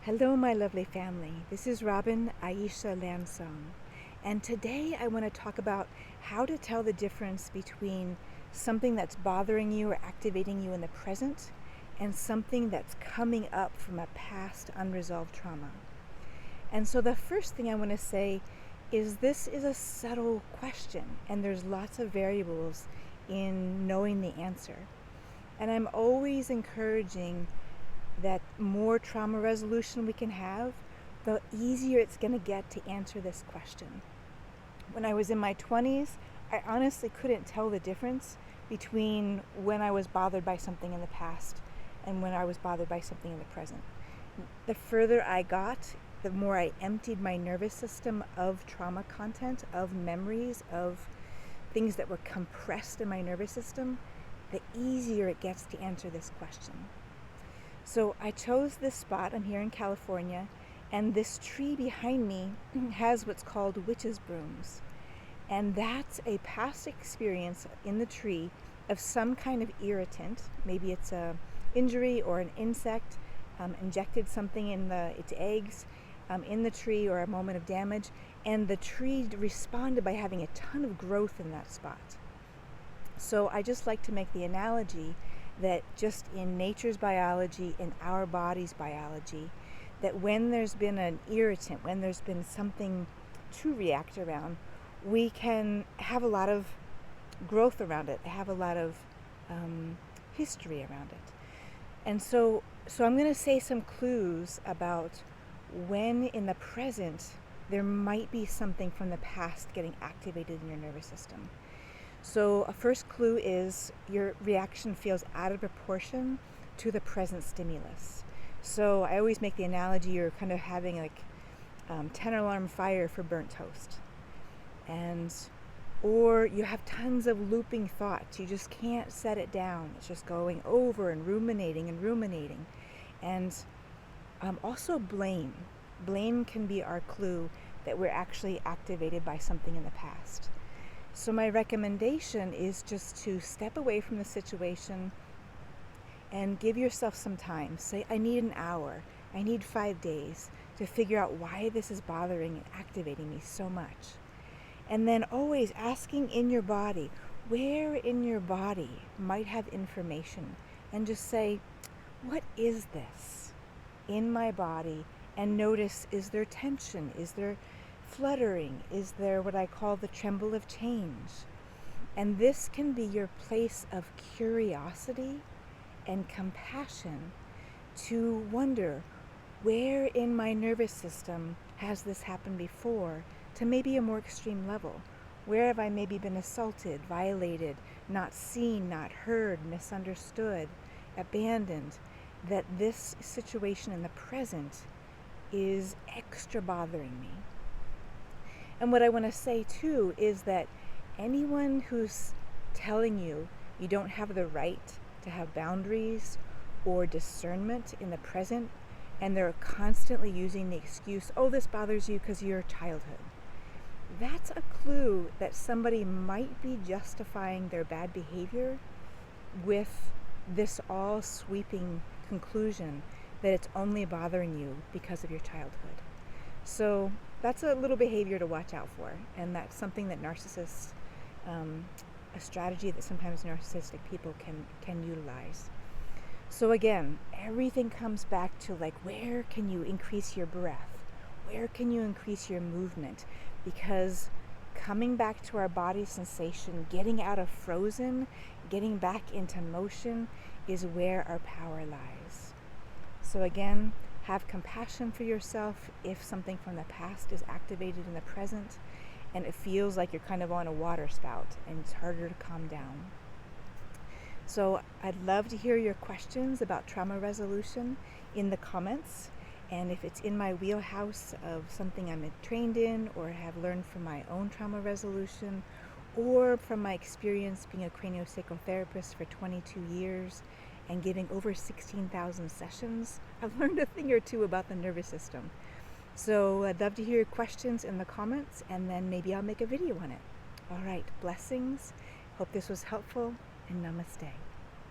Hello, my lovely family. This is Robin Aisha Lansong, and today I want to talk about how to tell the difference between something that's bothering you or activating you in the present and something that's coming up from a past unresolved trauma. And so the first thing I want to say is this is a subtle question, and there's lots of variables in knowing the answer. And I'm always encouraging that more trauma resolution we can have, the easier it's going to get to answer this question. When I was in my 20s, I honestly couldn't tell the difference between when I was bothered by something in the past and when I was bothered by something in the present. The further I got, the more I emptied my nervous system of trauma content, of memories, of things that were compressed in my nervous system, the easier it gets to answer this question. So I chose this spot. I'm here in California, and this tree behind me has what's called Witches Brooms. And that's a past experience in the tree of some kind of irritant. Maybe it's an injury or an insect injected something in its eggs in the tree, or a moment of damage, and the tree responded by having a ton of growth in that spot. So I just like to make the analogy that just in nature's biology, in our body's biology, that when there's been an irritant, when there's been something to react around, we can have a lot of growth around it, have a lot of history around it. And so I'm going to say some clues about when in the present there might be something from the past getting activated in your nervous system. So a first clue is your reaction feels out of proportion to the present stimulus. So I always make the analogy you're kind of having like 10 alarm fire for burnt toast. Or you have tons of looping thoughts. You just can't set it down. It's just going over and ruminating and ruminating. And also blame. Blame can be our clue that we're actually activated by something in the past. So my recommendation is just to step away from the situation and give yourself some time. Say, I need an hour, I need 5 days to figure out why this is bothering and activating me so much. And then always asking in your body, where in your body might have information, and just say, what is this in my body? And notice, is there tension? Is there fluttering? Is there what I call the tremble of change? And this can be your place of curiosity and compassion to wonder, where in my nervous system has this happened before, to maybe a more extreme level? Where have I maybe been assaulted, violated, not seen, not heard, misunderstood, abandoned, that this situation in the present is extra bothering me? And what I want to say too is that anyone who's telling you you don't have the right to have boundaries or discernment in the present, and they're constantly using the excuse, oh, this bothers you because of your childhood, that's a clue that somebody might be justifying their bad behavior with this all sweeping conclusion that it's only bothering you because of your childhood. So that's a little behavior to watch out for, and that's something that narcissists, a strategy that sometimes narcissistic people can utilize. So again, everything comes back to like, where can you increase your breath? Where can you increase your movement? Because coming back to our body sensation, getting out of frozen, getting back into motion is where our power lies. So again, have compassion for yourself if something from the past is activated in the present and it feels like you're kind of on a water spout and it's harder to calm down. So I'd love to hear your questions about trauma resolution in the comments. And if it's in my wheelhouse of something I'm trained in or have learned from my own trauma resolution, or from my experience being a craniosacral therapist for 22 years and giving over 16,000 sessions, I've learned a thing or two about the nervous system. So I'd love to hear your questions in the comments, and then maybe I'll make a video on it. All right, blessings. Hope this was helpful, and namaste.